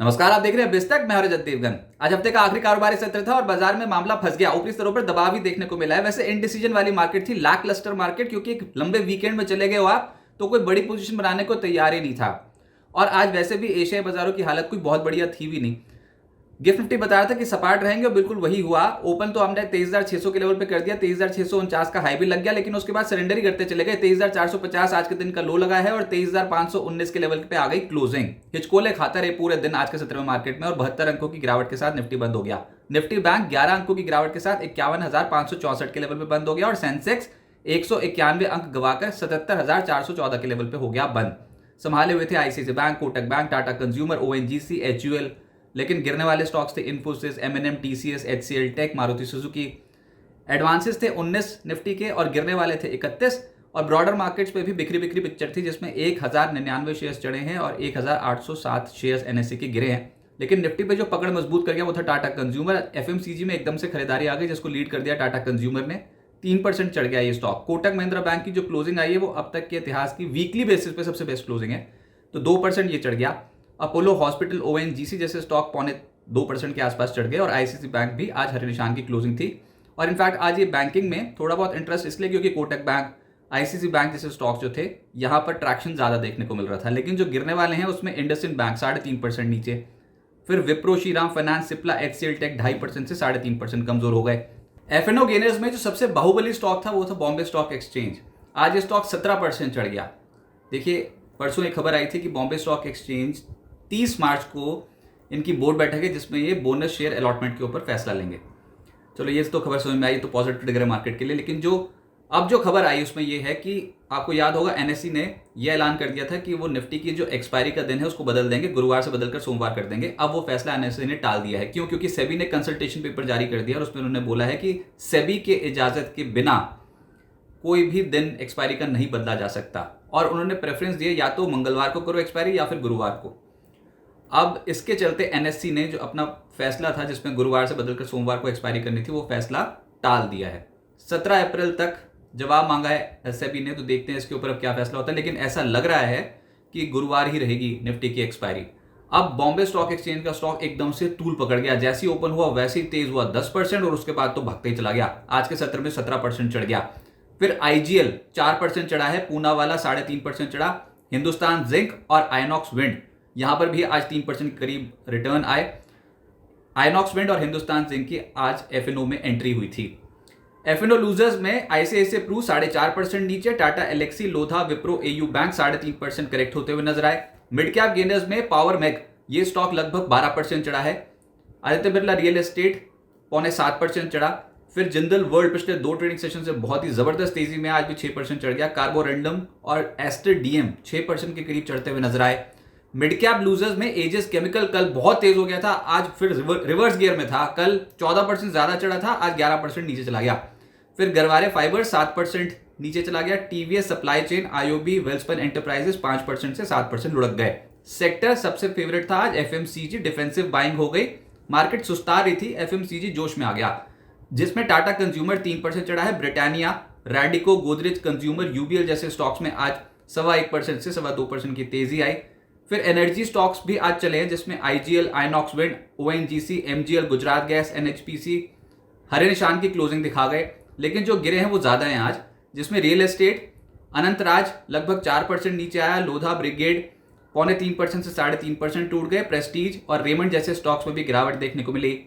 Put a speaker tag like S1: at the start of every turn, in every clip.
S1: नमस्कार, आप देख रहे हैं बिस्तक। मैं हरजत देवगन। आज हफ्ते का आखिरी कारोबारी सत्र था और बाजार में मामला फंस गया। ऊपरी स्तरों पर दबाव ही देखने को मिला है। वैसे इनडिसीजन वाली मार्केट थी, लैक लस्टर मार्केट, क्योंकि एक लंबे वीकेंड में चले गए हो आप तो कोई बड़ी पोजीशन बनाने को तैयार ही नहीं था। और आज वैसे भी एशियाई बाजारों की हालत कोई बहुत बढ़िया थी भी नहीं। गिफ्ट निफ्टी बता रहा था कि सपाट रहेंगे और बिल्कुल वही हुआ। ओपन तो हमने 23,600 के लेवल पे कर दिया, 23,649 का हाई भी लग गया, लेकिन उसके बाद सरेंडर ही करते चले गए। 23,450 आज के दिन का लो लगा है और 23,519 के लेवल पे आ गई क्लोजिंग। हिचकोले खाता रहे पूरे दिन आज के सत्र में मार्केट में और 72 अंकों की गिरावट के साथ निफ्टी बंद हो गया। निफ्टी बैंक 11 अंकों की गिरावट के साथ 51,564 के लेवल पे बंद हो गया और सेंसेक्स 191 अंक गवाकर 77,414 के लेवल पे हो गया बंद। संभाले हुए थे ICICI bank, Kotak bank, Tata consumer, ONGC, HUL. लेकिन गिरने वाले स्टॉक्स थे Infosys, MNM, TCS, HCL tech, Maruti Suzuki. Advances थे 19 निफ्टी के और गिरने वाले थे 31। और ब्रॉडर मार्केट्स पे भी बिखरी बिखरी पिक्चर थी, जिसमें 1099 शेयर्स चढ़े हैं और 1807 शेयर्स एनएससी के गिरे हैं। लेकिन निफ्टी पे जो पकड़ मजबूत कर गया वो था टाटा कंज्यूमर। एफएमसीजी में एकदम से खरीदारी आ गई, जिसको लीड कर दिया टाटा कंज्यूमर ने। 3% चढ़ गया ये स्टॉक। कोटक महिंद्रा बैंक की जो क्लोजिंग आई है वो अब तक के इतिहास की वीकली बेसिस पे सबसे बेस्ट क्लोजिंग है, तो 2% ये चढ़ गया। अपोलो हॉस्पिटल, ओएनजीसी जैसे स्टॉक 2.25% के आसपास चढ़ गए और आईसीआईसीआई बैंक भी आज हरे निशान की क्लोजिंग थी। और इनफैक्ट आज ये बैंकिंग में थोड़ा बहुत इंटरेस्ट इसलिए क्योंकि कोटक बैंक, आईसीआईसीआई बैंक जैसे स्टॉक्स जो थे यहाँ पर ट्रैक्शन ज्यादा देखने को मिल रहा था। लेकिन जो गिरने वाले हैं उसमें इंडसइंड बैंक 3.5% नीचे, फिर Wipro, Shriram finance, Cipla, HCL tech 2.5% से 3.5% कमजोर हो गए। एफएनओ गेनर्स में जो सबसे बाहुबली स्टॉक था वो था बॉम्बे स्टॉक एक्सचेंज। आज ये स्टॉक 17% चढ़ गया। देखिए, परसों एक खबर आई थी कि बॉम्बे स्टॉक एक्सचेंज 30 मार्च को इनकी बोर्ड बैठक है जिसमें ये बोनस शेयर अलॉटमेंट के ऊपर फैसला लेंगे। चलो, ये तो खबर समझ में आई, तो पॉजिटिव ट्रिगर है मार्केट के लिए। लेकिन जो खबर आई उसमें ये है कि आपको याद होगा एनएससी ने यह ऐलान कर दिया था कि वो निफ्टी की जो एक्सपायरी का दिन है उसको बदल देंगे, गुरुवार से बदलकर सोमवार कर देंगे। अब वो फैसला एनएससी ने टाल दिया है। क्यों? क्योंकि सेबी ने कंसल्टेशन पेपर जारी कर दिया और उसमें उन्होंने बोला है कि सेबी के इजाजत के बिना कोई भी दिन एक्सपायरी का नहीं बदला जा सकता। और उन्होंने प्रेफरेंस दिया या तो मंगलवार को करो एक्सपायरी या फिर गुरुवार को। अब इसके चलते एनएससी ने जो अपना फैसला था जिसमें गुरुवार से बदलकर सोमवार को एक्सपायरी करनी थी वो फैसला टाल दिया है। 17 अप्रैल तक जवाब मांगा है सेबी ने, तो देखते हैं इसके ऊपर अब क्या फैसला होता है। लेकिन ऐसा लग रहा है कि गुरुवार ही रहेगी निफ्टी की एक्सपायरी। अब बॉम्बे स्टॉक एक्सचेंज का स्टॉक एकदम से तूल पकड़ गया। जैसे ही ओपन हुआ वैसे ही तेज हुआ 10% और उसके बाद तो भागते ही चला गया। आज के सत्र में 17% चढ़ गया। फिर आईजीएल 4% चढ़ा है, पूना वाला 3.5% चढ़ा, हिंदुस्तान जिंक और आइनॉक्स विंड यहां पर भी आज 3% के करीब रिटर्न आए। आइनॉक्स विंड और हिंदुस्तान जिंक की आज एफएनओ में एंट्री हुई थी। एफएनओ लूजर्स में आईसीआईसीआई प्रू 4.5% नीचे, Tata Elxsi, Lodha, Wipro, AU bank 3.5% correct होते हुए नजर आए। मिड कैप गेनर्स में पावर मैक, ये स्टॉक लगभग 12% चढ़ा है। आदित्य बिरला रियल एस्टेट 7.25% चढ़ा। फिर जिंदल वर्ल्ड पिछले 2 ट्रेडिंग सेशन से बहुत ही जबरदस्त तेजी में आज भी 6% चढ़ गया। कार्बोरेंडम और एस्टर डीएम 6% के करीब चढ़ते हुए नजर आए। मिड कैप लूजर्स में एजिस केमिकल कल बहुत तेज हो गया था, आज फिर रिवर्स गियर में था। कल 14% ज्यादा चढ़ा था, आज 11% नीचे चला गया। फिर गरवारे फाइबर 7% नीचे चला गया। TVS supply chain, IOB, Welspun enterprises 5% से 7% लुढ़क गए। सेक्टर सबसे फेवरेट था आज एफएमसीजी, डिफेंसिव बाइंग हो गई। मार्केट सुस्ता रही थी, एफएमसीजी जोश में आ गया, जिसमें टाटा कंज्यूमर 3% चढ़ा है। Britannia, Radico, Godrej consumer, UBL जैसे स्टॉक्स में आज 1.25% से 2.25% की तेजी आई। फिर एनर्जी स्टॉक्स भी आज चले हैं, जिसमें IGL, Inox wind, ONGC, MGL, Gujarat gas, NHPC हरे निशान की क्लोजिंग दिखा गए। लेकिन जो गिरे हैं वो ज्यादा हैं आज, जिसमें रियल एस्टेट, अनंतराज लगभग 4% नीचे आया। लोधा, ब्रिगेड 3.25% से 3.5% टूट गए। प्रेस्टीज और रेमंड जैसे स्टॉक्स में भी गिरावट देखने को मिली।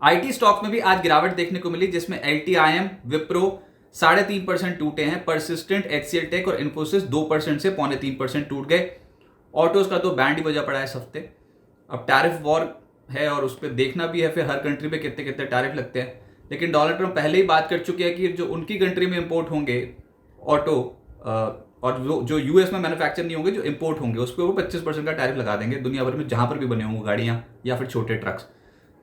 S1: आईटी स्टॉक्स में भी आज गिरावट देखने को मिली, जिसमें एलटीआईएम, विप्रो 3.5% टूटे हैं। परसिस्टेंट, एचसीएल टेक और इन्फोसिस 2% से 3.25% टूट गए। ऑटोज का तो बैंड ही बजा पड़ा है इस हफ्ते। अब टैरिफ वॉर है और उस पर देखना भी है फिर हर कंट्री पे कितने कितने टैरिफ लगते हैं। लेकिन डोनाल्ड ट्रंप पहले ही बात कर चुके हैं कि जो उनकी कंट्री में इंपोर्ट होंगे ऑटो और जो यूएस में मैन्युफैक्चर नहीं होंगे, जो इंपोर्ट होंगे उस पर वो 25% का टैरिफ लगा देंगे दुनिया भर में जहां पर भी बने होंगे गाड़ियां या फिर छोटे ट्रक्स।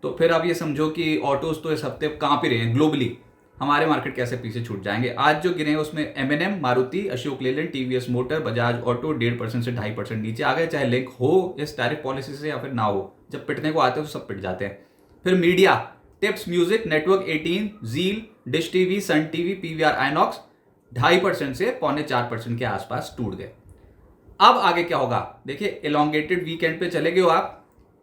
S1: तो फिर आप ये समझो कि ऑटोज तो इस हफ्ते कांप ही रहे हैं ग्लोबली। हमारे मार्केट कैसे पीछे छूट जाएंगे। आज जो गिरे हैं उसमें MNM, Maruti, Ashok Leyland, TVS motor, Bajaj auto 1.5% से 2.5% नीचे आ गए, चाहे लिंक हो इस टैरिफ पॉलिसी से या फिर ना हो। जब पिटने को आते हैं तो सब पिट जाते हैं। फिर मीडिया, टिप्स म्यूजिक, नेटवर्क 18, जील, dish TV, Sun TV, PVR, INOX 2.5% से 3.25% के आसपास टूट गए। अब आगे क्या होगा देखिए, एलोंगेटेड वीकेंड पे चले गए हो आप,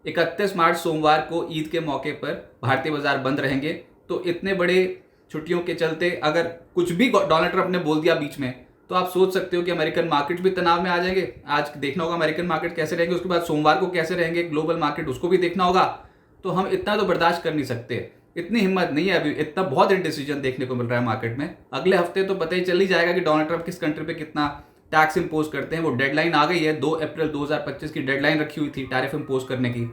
S1: 31 मार्च सोमवार को ईद के मौके पर भारतीय बाजार बंद रहेंगे। तो इतने बड़े छुट्टियों के चलते अगर कुछ भी डोनाल्ड ट्रंप ने बोल दिया बीच में, तो आप सोच सकते हो कि अमेरिकन मार्केट भी तनाव में आ जाएंगे। आज देखना होगा अमेरिकन मार्केट कैसे रहेंगे, उसके बाद सोमवार को कैसे रहेंगे ग्लोबल मार्केट, उसको भी देखना होगा। तो हम इतना तो बर्दाश्त कर नहीं सकते, इतनी हिम्मत नहीं है अभी, इतना बहुत इंडिसीजन देखने को मिल रहा है मार्केट में। अगले हफ्ते तो पता ही चल ही जाएगा कि डोनाल्ड ट्रंप किस कंट्री पे कितना टैक्स इंपोज करते हैं। वो डेडलाइन आ गई है, 2 अप्रैल 2025 की डेडलाइन रखी हुई थी टैरिफ इंपोज करने की,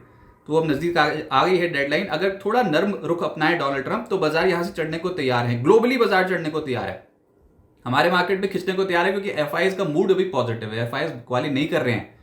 S1: तो अब नजदीक आ गई है डेडलाइन। अगर थोड़ा नर्म रुख अपनाए डोनाल्ड ट्रंप तो बाजार यहां से चढ़ने को तैयार है, ग्लोबली बाजार चढ़ने को तैयार है, हमारे मार्केट भी खिंचने को तैयार है, क्योंकि एफआईएस का मूड अभी पॉजिटिव है। एफआईएस क्वाली नहीं कर रहे हैं,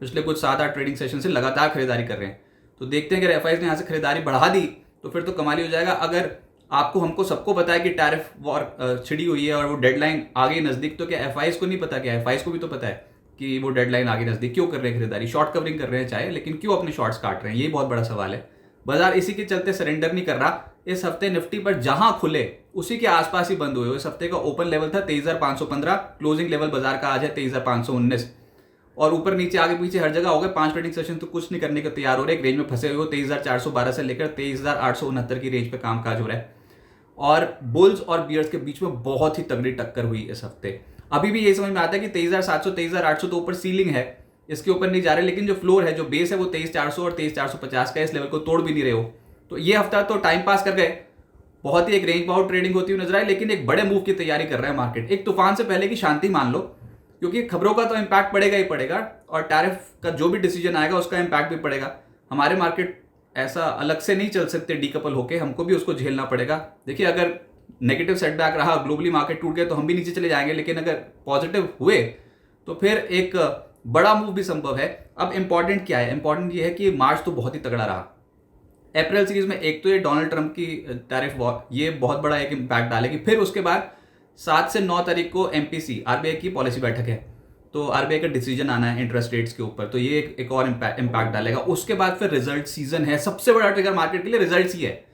S1: पिछले कुछ 7-8 ट्रेडिंग सेशन से लगातार खरीदारी कर रहे हैं। तो देखते हैं कि एफआईएस ने यहाँ से खरीदारी बढ़ा दी तो फिर तो कमाल ही हो जाएगा। अगर आपको हमको सबको पता है कि टैरिफ वॉर छिड़ी हुई है और वो डेडलाइन आ गई नजदीक, तो क्या एफआईएस को नहीं पता? क्या एफआईएस को भी तो पता है कि वो डेडलाइन आ गई नजदीक, क्यों कर रहे हैं खरीदारी? शॉर्ट कवरिंग कर रहे हैं चाहे, लेकिन क्यों अपने शॉर्ट्स काट रहे हैं, ये बहुत बड़ा सवाल है। बाजार इसी के चलते सरेंडर नहीं कर रहा। इस हफ्ते निफ्टी पर जहां खुले उसी के आसपास ही बंद हुए। इस हफ्ते का ओपन लेवल था 23,515, क्लोजिंग लेवल बाजार का आज है 23,519, और ऊपर नीचे आगे पीछे हर जगह हो गए। 5 ट्रेडिंग सेशन तो कुछ नहीं करने को तैयार हो रहे, एक रेंज में फंसे हुए हो। 23,412 से लेकर 23,869 की रेंज पे कामकाज हो रहा है, और बुल्स और बियर्स के बीच में बहुत ही तगड़ी टक्कर हुई इस हफ्ते। अभी भी ये समझ में आता है कि 23,700 23,800 तो ऊपर सीलिंग है, इसके ऊपर नहीं जा रहे, लेकिन जो फ्लोर है, जो बेस है, वो 23,400 और 23,450 का, इस लेवल को तोड़ भी नहीं रहे हो। तो ये हफ्ता तो टाइम पास कर गए, बहुत ही एक रेंज बाउंड ट्रेडिंग होती हुई नजर आई, लेकिन एक बड़े मूव की तैयारी कर रहा है मार्केट। एक तूफान से पहले की शांति मान लो, क्योंकि खबरों का तो इंपैक्ट पड़ेगा ही पड़ेगा, और टैरिफ का जो भी डिसीजन आएगा उसका इंपैक्ट भी पड़ेगा। हमारे मार्केट ऐसा अलग से नहीं चल सकते डीकपल होके, हमको भी उसको झेलना पड़ेगा। देखिए, अगर नेगेटिव सेटबैक रहा, ग्लोबली मार्केट टूट गए, तो हम भी नीचे चले जाएंगे, लेकिन अगर पॉजिटिव हुए तो फिर एक बड़ा मूव भी संभव है। अब इंपॉर्टेंट क्या है? इंपॉर्टेंट ये है कि मार्च तो बहुत ही तगड़ा रहा। अप्रैल सीरीज में एक तो ये डोनाल्ड ट्रंप की टैरिफ वॉर, ये बहुत बड़ा एक इंपैक्ट डालेगी। फिर उसके बाद 7 से 9 तारीख को एमपीसी आरबीआई की पॉलिसी बैठक है, तो आरबीआई का डिसीजन आना है इंटरेस्ट रेट्स के ऊपर, तो ये एक और इंपैक्ट डालेगा। उसके बाद फिर रिजल्ट सीजन है, सबसे बड़ा ट्रिगर मार्केट के लिए रिजल्ट्स ही है।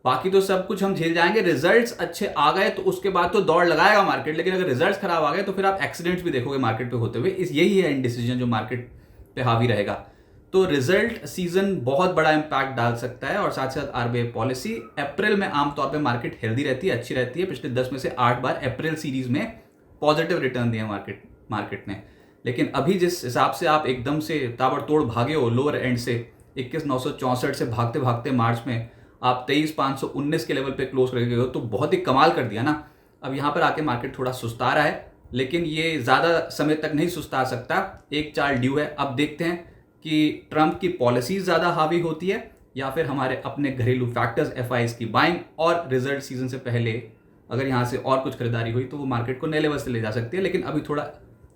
S1: बाकी तो सब कुछ हम झेल जाएंगे, रिजल्ट्स अच्छे आ गए तो उसके बाद तो दौड़ लगाएगा मार्केट, लेकिन अगर रिजल्ट्स खराब आ गए तो फिर आप एक्सीडेंट्स भी देखोगे मार्केट पे होते हुए। यही है इंडिसीजन जो मार्केट पे हावी रहेगा। तो रिजल्ट सीजन बहुत बड़ा इंपैक्ट डाल सकता है, और साथ साथ आरबीआई पॉलिसी। अप्रैल में आमतौर पे मार्केट हेल्दी रहती है, अच्छी रहती है। पिछले 10 में से 8 बार अप्रैल सीरीज में पॉजिटिव रिटर्न दिया मार्केट ने। लेकिन अभी जिस हिसाब से आप एकदम से ताबड़तोड़ भागे हो लोअर एंड से, 21,964 से भागते भागते मार्च में आप 23,519 के लेवल पे क्लोज कर गए हो, तो बहुत ही कमाल कर दिया ना। अब यहाँ पर आके मार्केट थोड़ा सुस्ता रहा है, लेकिन ये ज़्यादा समय तक नहीं सुस्ता सकता। एक चाल ड्यू है। अब देखते हैं कि ट्रंप की पॉलिसीज ज़्यादा हावी होती है या फिर हमारे अपने घरेलू फैक्टर्स, एफआईएस की बाइंग, और रिजल्ट सीजन से पहले अगर यहाँ से और कुछ खरीदारी हुई तो वो मार्केट को नए लेवल से ले जा सकती है। लेकिन अभी थोड़ा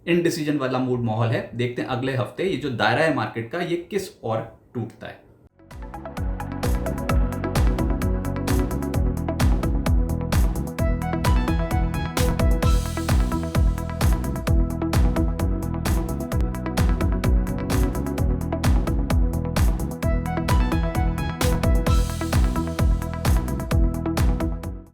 S1: इनडिसीजन वाला मूड माहौल है। देखते हैं अगले हफ्ते ये जो दायरा है मार्केट का, ये किस और टूटता है।